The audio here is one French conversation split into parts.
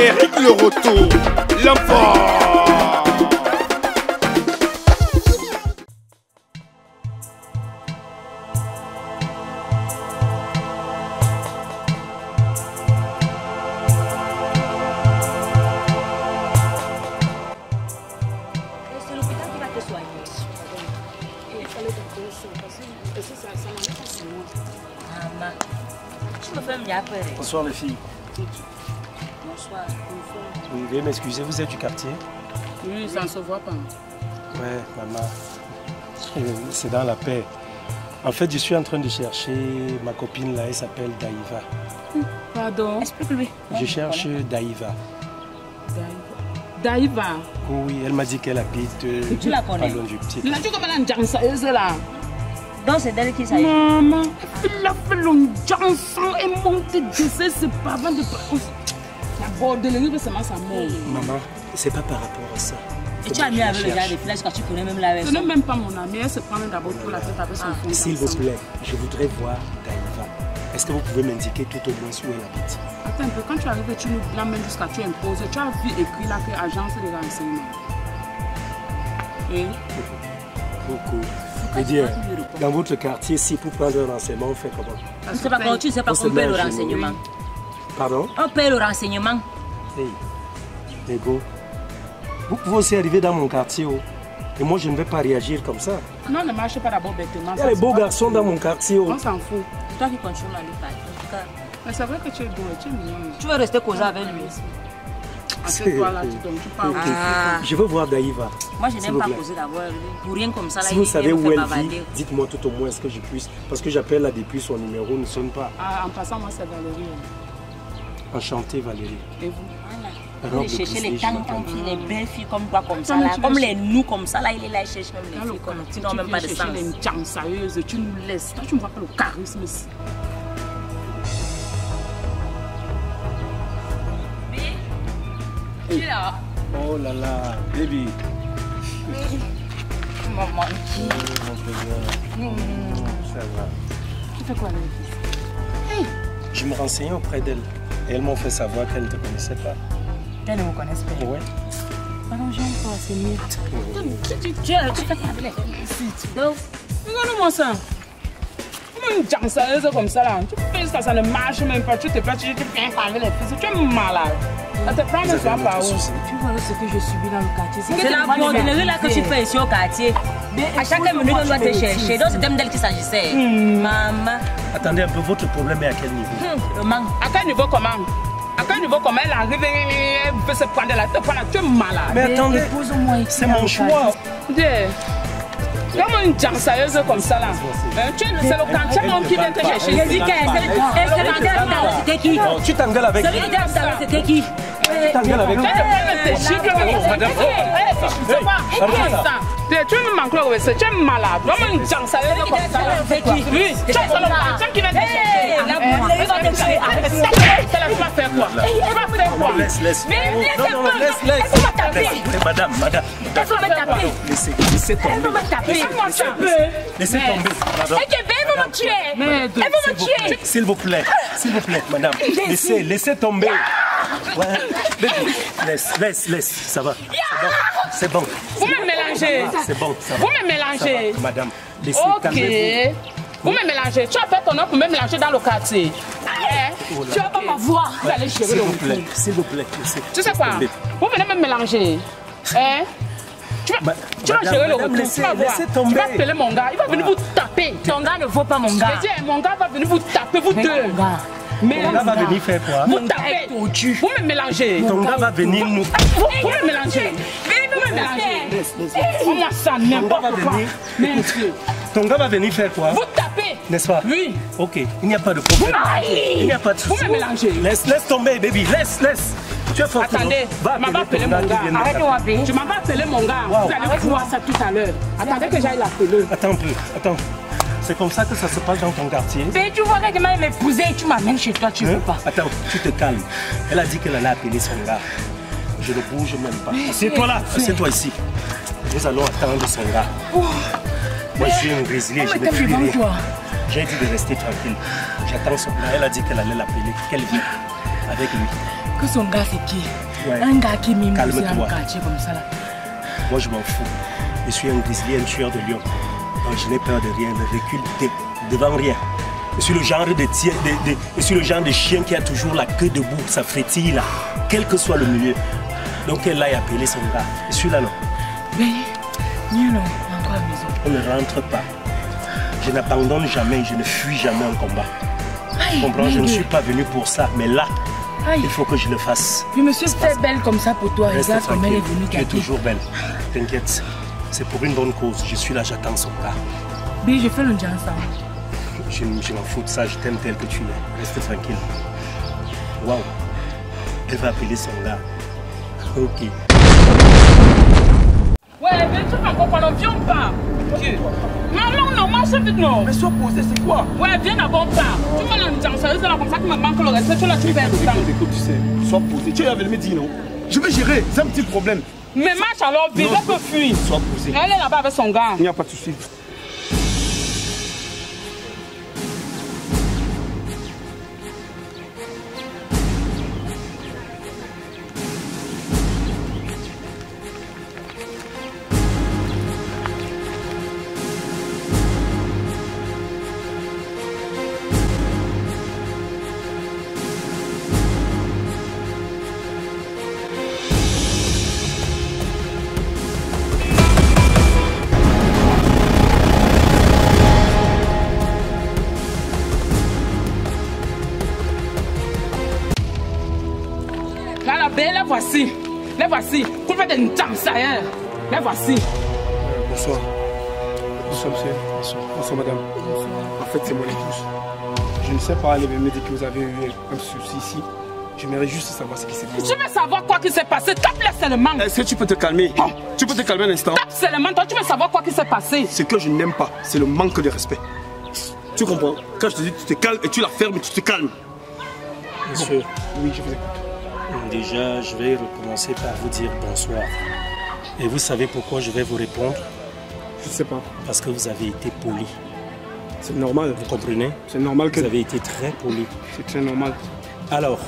Eric le retour, l'enfant. C'est l'hôpital qui va te soigner. Il fallait que ça n'allait pas sur moi. Maman, tu me fais mieux après. Bonsoir les filles. Bonsoir. Oui, veuillez m'excuser, vous êtes du quartier? Oui, ça ne se voit pas. Ouais, maman. C'est dans la paix. En fait, je suis en train de chercher ma copine là, elle s'appelle Daïva. Pardon? Explique-lui. Je cherche Daïva. Daïva. Oui, elle m'a dit qu'elle habite Tu la connais? pas loin du petit. La tu comment la jansa là? Donc c'est d'elle qui s'agit. Maman, il a fait le jansa et monté de ses parents de la bordellerie, c'est ma sa mort. Maman, c'est pas par rapport à ça. Et tu as mis avec le gars des flèches quand tu connais même la Ce version. n'est même pas mon ami, elle se prend d'abord pour la tête avec son fond. S'il vous plaît, je voudrais voir Daïva. Est-ce que vous pouvez m'indiquer tout au moins où elle habite? Attends un peu, quand tu arrives, tu nous l'amènes jusqu'à tu imposes. Tu as vu écrit là que agence de renseignement. Oui. Beaucoup. Et dire, dans votre quartier, si pour prendre un renseignement, on fait comment? Tu sais pas comment tu sais pas qu'on paie le renseignement. Pardon? On paie le renseignement. Hey, Nego, vous pouvez aussi arriver dans mon quartier, oh. Et moi je ne vais pas réagir comme ça. Non, ne marche pas d'abord bêtement. Il y a les beaux garçons dans mon quartier, oh. On s'en fout. C'est toi qui continues à lui parler. En tout cas, Mais c'est vrai que tu es beau et tu es mignon. tu veux rester causer avec lui. Assieds-toi là, tu parles. Ah. Je veux voir Daïva. Moi je S'il n'aime vous pas plaît. causer d'abord. Pour rien comme ça là, Si vous il savez me où fait elle vit, bavarder. dites-moi tout au moins est-ce que je puisse. Parce que j'appelle là depuis son numéro ne sonne pas. Ah, en passant, moi c'est Valérie. Enchanté Valérie. Et vous? Il est chercher les tantes filles, les belles filles comme toi, comme ça, Attends, là, tu comme veux- les nous comme ça, là, il est là, il cherche même Dans les le filles comme quartier, tu tu n'as même viens pas de chercher sens. les gens sérieuses, tu nous laisses. Toi, tu ne vois pas le charisme ici. Tu es là? Oh là là, baby. Maman. Ça va. Tu fais quoi avec Je me renseignais auprès d'elle. Et elles m'ont fait savoir qu'elles ne te connaissaient pas. Elles ne me connaissent pas. Ouais. Pardon, j'aime pas, c'est mythe. Tu fais quoi avec les filles? Donc, Regarde-moi ça. Comment une gens sérieuse comme ça là? Tu fais ça, ça ne marche même pas. Tu te fais, tu viens parler avec les filles. Tu es malade. Ça te prend Vous même avez pas un par autre où? souci. Tu vois ce que je subis dans le quartier. c'est la bordellerie là que tu fais ici au quartier. À chaque minute, on doit te chercher. Donc, c'est d'elle qu'il s'agissait. Maman. Attendez un peu, votre problème est à quel niveau? Le manque. À quel niveau comment? À quel niveau comment elle arrive, elle veut se prendre la tête, tu es malade. Mais attendez, c'est mon choix. Comment une gens sérieuse comme ça là? C'est le quartier même qui vient te chercher. J'ai dit que c'était qui? Tu t'engueules avec Celui qui était dans c'était qui? Tu t'engueules avec Tu me manques le respect, tu es malade. Vraiment une gens sérieuse comme ça là. C'est qui? Oui, tu es le quartier qui vient te chercher. Ça là, tu vas faire quoi? Tu vas faire quoi? Laisse. Mais Non, laisse. Madame. elle veut me taper. Laissez tomber. Elle veut me taper. Laisse-moi ça. Laissez tomber. Pardon. Elle veut me tuer. Elle veut me tuer. S'il vous plaît, madame. Laissez tomber. Ouais. Laisse. Ça va. C'est bon. Vous me mélangez. C'est bon, ça va. Vous me mélangez. Ça va, madame, laissez, Ok. calmez-vous. Vous me mélangez. Tu as fait ton nom pour me mélanger dans le quartier. Tu vas pas m'avoir. Vous allez gérer S'il le vous roux. plaît, s'il vous plaît. Tu sais quoi? Vous venez me mélanger. Tu vas gérer le retour. Tu vas voir. laissez Tu tomber. vas appeler mon gars. Il va venir vous taper. Ton gars ne vaut pas mon gars. Je dis, mon gars va venir vous taper, vous deux. Ton gars va venir faire quoi? Vous tapez. Vous me mélangez. Ton gars va venir nous... Vous me mélangez. Vous me mélangez. Oh, moi, ça n'importe quoi. Monsieur. Ton gars va venir faire quoi? Vous tapez. N'est-ce pas? Oui. Ok, il n'y a pas de problème. Il n'y a pas de Vous souci. me mélangez. Laisse tomber, baby. Laisse. Tu es fort. Attendez, Va je m'en vais appeler ton mon qui gars. vient de Arrête de taper. m'appeler. Je m'en vais appeler mon gars. Wow. Vous allez voir ça tout à l'heure. Attendez que j'aille l'appeler. Attends un peu, attends. C'est comme ça que ça se passe dans ton quartier? Mais tu vois que tu m'as épousé et tu m'amènes chez toi, tu veux pas. Attends, tu te calmes. Elle a dit qu'elle allait appeler son gars. Je ne bouge même pas. Assieds-toi là, assieds-toi ici. Nous allons attendre son gars. Moi, je suis un grésilier, je ne fuis rien. J'ai dit de rester tranquille. J'attends son gars. Elle a dit qu'elle allait l'appeler, qu'elle vient avec lui. Que son gars, c'est qui? Ouais. Un gars qui mime dans le Calme-toi. quartier comme ça là. Moi, je m'en fous. Je suis un grizzly, un tueur de lions. Donc, je n'ai peur de rien, de recul devant rien. Je suis le genre je suis le genre de chien qui a toujours la queue debout, ça frétille là, quel que soit le milieu. Donc, elle aille appeler son gars. Je suis là, non? Mais, non, rentre à la maison. On ne rentre pas. Je n'abandonne jamais, je ne fuis jamais un combat. Aïe, Tu comprends? Je ne suis pas venu pour ça, mais là, aïe. il faut que je le fasse. Je me suis fait belle comme ça pour toi. Reste Regarde comme elle est tranquille, venue tu es gâter. toujours belle. T'inquiète, c'est pour une bonne cause. Je suis là, j'attends son gars. Mais je fais le jazz ensemble. Je m'en fous de ça, je t'aime tel que tu es. Reste tranquille. Waouh, elle va appeler son gars. Ok. Ouais, mais tu vas comprendre, viens on part. Non, marche vite, non. Mais sois posé, c'est quoi? Ouais, viens d'abord, on part. Tu vas dans le jazz, c'est là comme ça que me manque le respect, tu l'as trouvé un temps. Écoute, tu sais, sois posé. Tu avais me dit non. Je vais gérer, c'est un petit problème. Mais marche alors vite, Non. elle peut fuir. Sois posé. Elle est là-bas avec son gars. Il n'y a pas de souci. Là, la belle, les voici. Les voici. Pour faire des jams, ça y est. Les voici. Bonsoir. Bonsoir, monsieur. Bonsoir, madame. En fait, c'est mon épouse. Je ne sais pas, elle me dit que vous avez eu un souci ici. J'aimerais juste savoir ce qui s'est passé. Tu veux savoir quoi qui s'est passé? Tape-les seulement. Est-ce que tu peux te calmer? Tu peux te calmer un instant? Tape seulement. Toi, tu veux savoir quoi qui s'est passé? Ce que je n'aime pas, c'est le manque de respect. Tu comprends? Quand je te dis tu te calmes et tu la fermes et tu te calmes. Monsieur, Oui, je vous écoute. déjà, je vais recommencer par vous dire bonsoir. Et vous savez pourquoi je vais vous répondre? Je ne sais pas. Parce que vous avez été poli. C'est normal. Vous comprenez? C'est normal que... Vous avez été très poli. C'est très normal. Alors,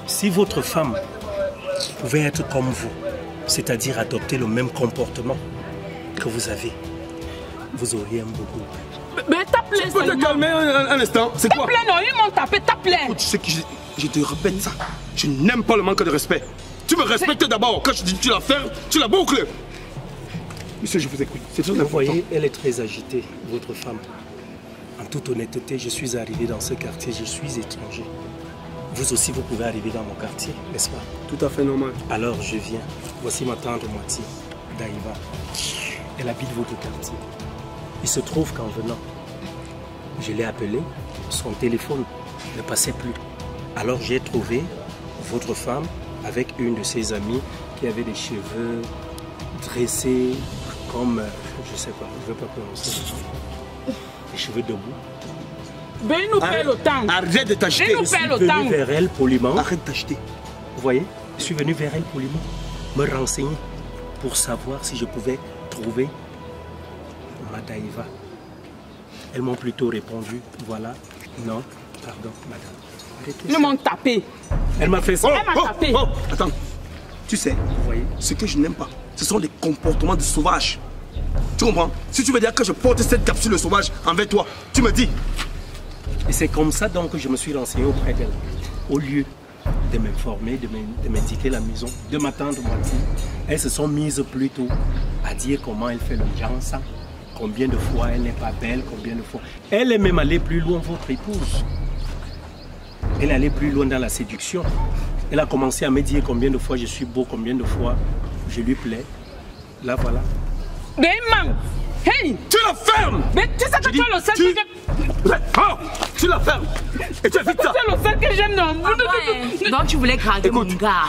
si votre femme pouvait être comme vous, c'est-à-dire adopter le même comportement que vous avez, vous auriez un beau couple. Mais tape-les Tu peux te seulement. calmer un instant? C'est quoi? Tape-les, non. Ils m'ont tapé. Tape-les. Tu sais que je te répète ça. Je n'aime pas le manque de respect. Tu me respectes d'abord. Quand je dis tu la fermes, tu la boucles. Monsieur, je vous écoute. C'est très Vous important. voyez, elle est très agitée, votre femme. En toute honnêteté, je suis arrivé dans ce quartier, je suis étranger. Vous aussi, vous pouvez arriver dans mon quartier, n'est-ce pas? Tout à fait normal. Alors, je viens. Voici ma tendre moitié, Daïva. Elle habite votre quartier. Il se trouve qu'en venant, je l'ai appelée, son téléphone ne passait plus. Alors, j'ai trouvé votre femme avec une de ses amies qui avait des cheveux dressés comme, je sais pas, je ne veux pas prononcer. Les cheveux debout. Mais il nous paie le temps. Arrête de t'acheter. Il nous Je suis paie le venu temps. vers elle poliment. Arrête d'acheter. Vous voyez, je suis venu vers elle poliment, me renseigner pour savoir si je pouvais trouver ma Daïva. Elles m'ont plutôt répondu, voilà, non, pardon, madame. Arrêtez Ils ça. m'ont tapé. Elle m'a fait ça. Elle m'a tapé. Attends. Tu sais, Vous voyez, ce que je n'aime pas, ce sont des comportements de sauvages. Tu comprends? Si tu veux dire que je porte cette capsule sauvage envers toi, tu me dis. et c'est comme ça donc que je me suis renseigné auprès d'elle. Au lieu de m'informer, de m'indiquer la maison, de m'attendre moitié, elles se sont mises plutôt à dire comment elle fait le jansa, combien de fois elle n'est pas belle, combien de fois. Elle est même allée plus loin, votre épouse. Elle est allée plus loin dans la séduction. Elle a commencé à me dire combien de fois je suis beau, combien de fois je lui plais. Là, voilà. Mais man. Hey. Tu la fermes! Mais tu sais que tu es le seul que j'aime. Tu la fermes! Et tu évites ça! Tu es le seul que j'aime dans le monde. Donc tu voulais craquer mon Écoute. gars.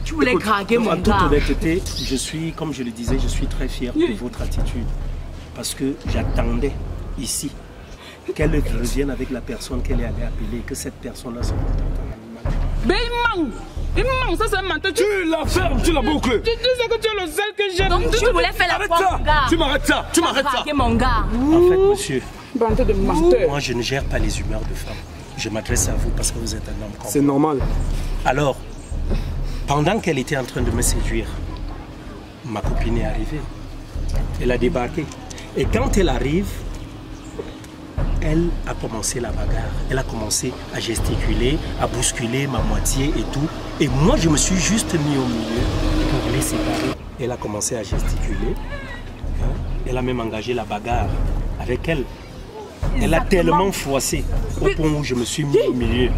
Tu voulais craquer En mon toute gars. honnêteté, je suis, comme je le disais, je suis très fier de votre attitude. Parce que j'attendais ici qu'elle revienne avec la personne qu'elle est allée appeler et que cette personne-là se comporte en animal. Mais il manque. Il manque. Ça, c'est un menteur. Tu la fermes, tu la boucles! Tu sais que tu es le seul que j'aime. Donc tu voulais faire la Arrête foi, ça! mon gars. Tu m'arrêtes ça! Tu m'arrêtes ça! Craquer mon gars. En fait, monsieur, Bande de menteurs. moi je ne gère pas les humeurs de femmes. Je m'adresse à vous parce que vous êtes un homme comme C'est moi. normal. Alors, Pendant qu'elle était en train de me séduire, ma copine est arrivée. Elle a débarqué. Et quand elle arrive, elle a commencé la bagarre. Elle a commencé à gesticuler, à bousculer ma moitié et tout. Et moi, je me suis juste mis au milieu pour les séparer. Elle a commencé à gesticuler. Elle a même engagé la bagarre avec elle. Elle a tellement froissé au point où je me suis mis au milieu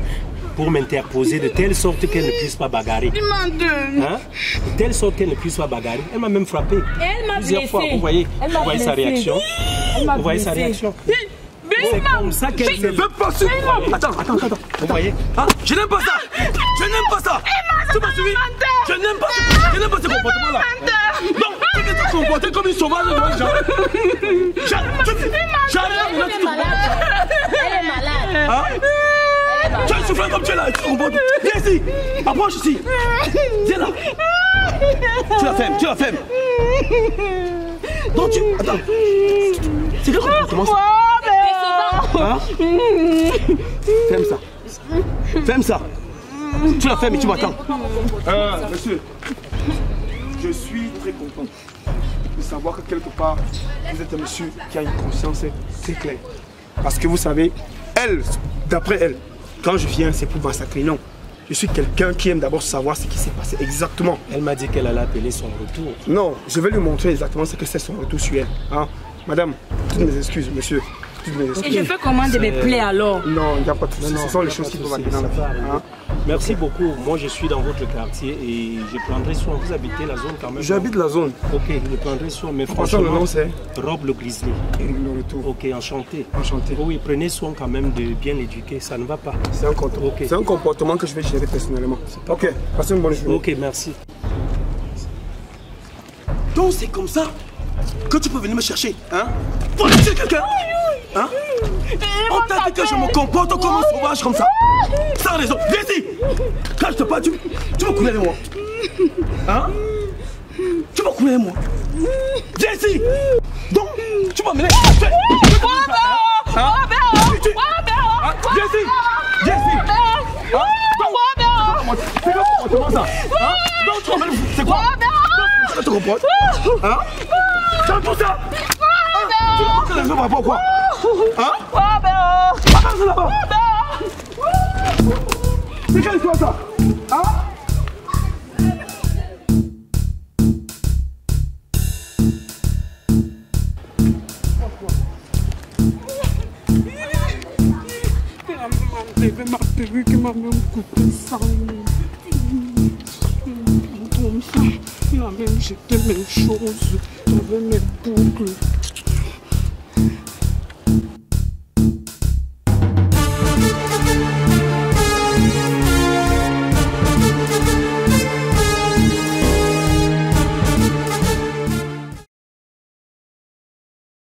pour m'interposer de telle sorte qu'elle ne puisse pas bagarrer. Hein? De telle sorte qu'elle ne puisse pas bagarrer. Elle m'a même frappé. Elle m'a plusieurs blessé. fois. Vous voyez sa réaction. Vous voyez sa réaction. C'est comme ça qu'elle Je ne veux pas ce... Attends. Vous voyez? Ah, je n'aime pas ça. Je n'aime pas ça. Tu m'as suivi? Je n'aime pas ce comportement-là. Non, tu veux te comporter comme une sauvage devant les gens. J'arrive à Elle est malade. Hein? Tu es souffrant comme tu es là. Tu te comportes. Viens ici. Approche ici. Viens là. Tu la fermes. Non, attends. C'est quel comportement ça? Hein? Ferme ça. Tu la fermes et tu m'attends. Monsieur, je suis très content de savoir que quelque part, vous êtes un monsieur qui a une conscience très claire. Parce que vous savez, elle, d'après elle, quand je viens, c'est pour massacrer. Non. Je suis quelqu'un qui aime d'abord savoir ce qui s'est passé exactement. Elle m'a dit qu'elle allait appeler son retour. Non, je vais lui montrer exactement ce que c'est son retour sur elle. Hein? Madame, toutes mes excuses, monsieur. Et je fais comment de mes plaies alors? Non, il n'y a pas de souci. Ce sont les choses qui doivent aller dans la famille. Hein? Merci beaucoup. Moi, je suis dans votre quartier et je prendrai soin. Vous habitez la zone quand même? J'habite la zone. Ok, je prendrai soin. Mais franchement, le nom c'est Rob le Grizzly. Et le retour. Ok, enchanté. Enchanté. Oui, prenez soin quand même de bien l'éduquer. Ça ne va pas. C'est un comportement que je vais gérer personnellement. Ok, passez une bonne journée. Ok, merci. Donc c'est comme ça que tu peux venir me chercher, hein? Pour tuer quelqu'un, hein? On t'a dit que je me comporte comme un sauvage comme ça. Sans raison. Viens ici. Quand je te parle, tu vas couler avec moi. Hein? Tu vas couler avec moi. Viens ici. Donc, tu vas m'amener. Viens ici. Viens ici. C'est quoi comportement ça? Donc, tu vas m'amener. C'est quoi? Tu te comportes? Hein? C'est tout ça? Tu vas porter les gens par rapport à quoi? Hein? Attends, c'est là-bas. C'est quelle histoire ça? Hein? Ma perruque m'a même coupé ça. Il m'a même jeté mes choses, j'avais mes boucles.